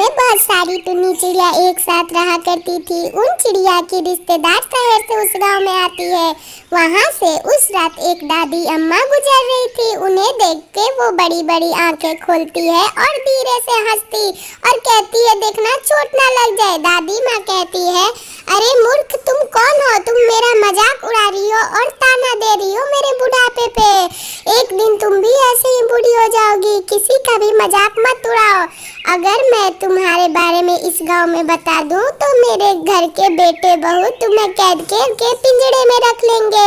में बहुत सारी टुन्नी चिड़िया एक साथ रहा करती थी। उन चिड़िया की रिश्तेदार शहर से उस गांव में आती है। वहां से उस रात एक दादी अम्मा गुजर रही थी। उन्हें देख के वो बड़ी बड़ी आंखें खोलती है और धीरे से हंसती और कहती है, देखना चोट ना लग जाए। दादी माँ कहती है, अरे मूर्ख, तुम कौन हो? तुम मेरा मजाक उड़ा रही हो और ताना दे रही हो मेरे बुढ़ापे पे। एक दिन तुम भी ऐसे ही बूढ़ी हो जाओगी। किसी का भी मजाक मत उड़ाओ। अगर मैं तुम्हारे बारे में इस गांव में बता दूं तो मेरे घर के बेटे बहू तुम्हें कैद के पिंजड़े में रख लेंगे।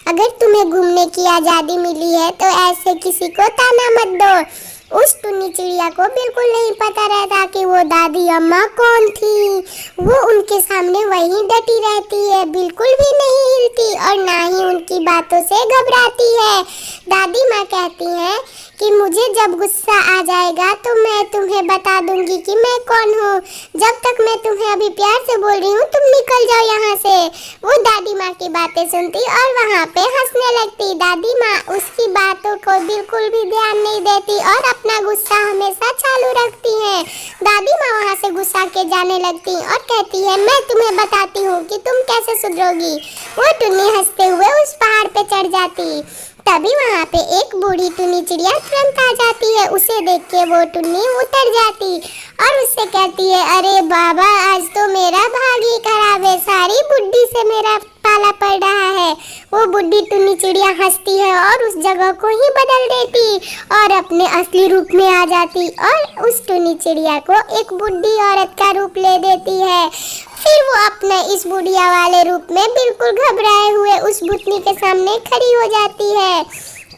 अगर तुम्हें घूमने की आज़ादी मिली है तो ऐसे किसी को ताना मत दो। उस टुन्नी चिड़िया को बिल्कुल नहीं पता रहता कि वो दादी अम्मा कौन थी। वो उनके सामने वहीं डटी रहती है, बिल्कुल भी नहीं हिलती और ना ही उनकी बातों से घबराती है। दादी माँ कहती हैं कि मुझे जब गुस्सा आ जाएगा तो मैं तुम्हें बता दूंगी कि मैं कौन हूँ। जब तक मैं तुम्हें अभी प्यार से बोल रही हूँ, तुम निकल जाओ यहाँ से। वो दादी माँ की बातें सुनती और वहाँ पे हंसने लगती। दादी माँ उसकी बातों को बिल्कुल भी ध्यान नहीं देती और अपना गुस्सा हमेशा चालू रखती है। दादी माँ वहाँ से गुस्सा के जाने लगती और कहती है, मैं तुम्हें बताती हूँ कि तुम कैसे सुधरोगी। वो टुन्नी हंसते हुए उस पहाड़ पे चढ़ जाती। तभी वहाँ पे एक बूढ़ी टुन्नी चिड़िया तुरंत आ जाती है। उसे देख के वो टुन्नी उतर जाती और उससे कहती है, अरे बाबा, आज तो मेरा भाग ही खराब है। सारी बुड्ढी से मेरा पाला पड़ रहा है। वो बुड्ढी टुन्नी चिड़िया हंसती है और उस जगह को ही बदल देती और अपने असली रूप में आ जाती और उस टुन्नी चिड़िया को एक बुड्ढी औरत का रूप ले देती है। फिर वो अपने इस बुढ़िया वाले रूप में बिल्कुल घबराए हुए उस भूतनी के सामने खड़ी हो जाती है।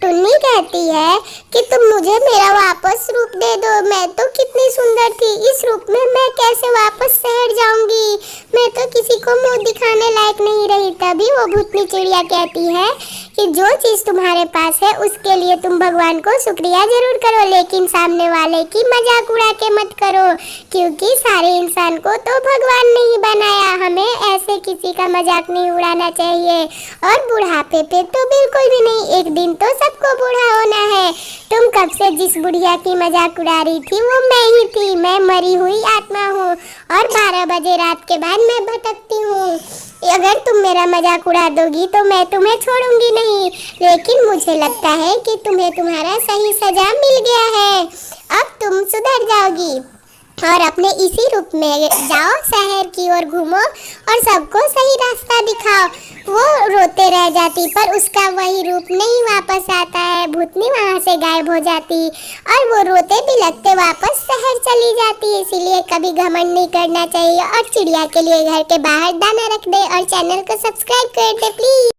टुन्नी कहती है कि तुम मुझे मेरा वापस रूप दे दो। मैं तो कितनी सुंदर थी, इस रूप में मैं कैसे वापस शहर जाऊंगी? मैं तो किसी को मुंह दिखाने लायक नहीं रही। तभी वो भूतनी चिड़िया कहती है कि जो चीज़ तुम्हारे पास है उसके लिए तुम भगवान को शुक्रिया जरूर करो, लेकिन सामने वाले की मजाक उड़ा के मत करो, क्योंकि सारे इंसान को तो भगवान ने ही बनाया। हमें ऐसे किसी का मजाक नहीं उड़ाना चाहिए और बुढ़ापे पे तो बिल्कुल भी नहीं। एक दिन तो सबको बूढ़ा होना है। तुम कब से जिस बुढ़िया की मजाक उड़ा रही थी वो मैं ही थी। मैं मरी हुई आत्मा हूँ और 12 बजे रात के बाद मैं भटकती हूँ। अगर तुम मेरा मजाक उड़ा दोगी तो मैं तुम्हें छोड़ूंगी नहीं, लेकिन मुझे लगता है कि तुम्हें तुम्हारा सही सजा मिल गया है। अब तुम सुधर जाओगी और अपने इसी रूप में जाओ, शहर की ओर घूमो और सबको सही रास्ता दिखाओ। वो रोते रह जाती पर उसका वही रूप नहीं वापस आता है। भूतनी वहाँ से गायब हो जाती और वो रोते बिलखते वापस शहर चली जाती। इसीलिए कभी घमंड नहीं करना चाहिए और चिड़िया के लिए घर के बाहर दाना रख दे और चैनल को सब्सक्राइब कर दे प्लीज।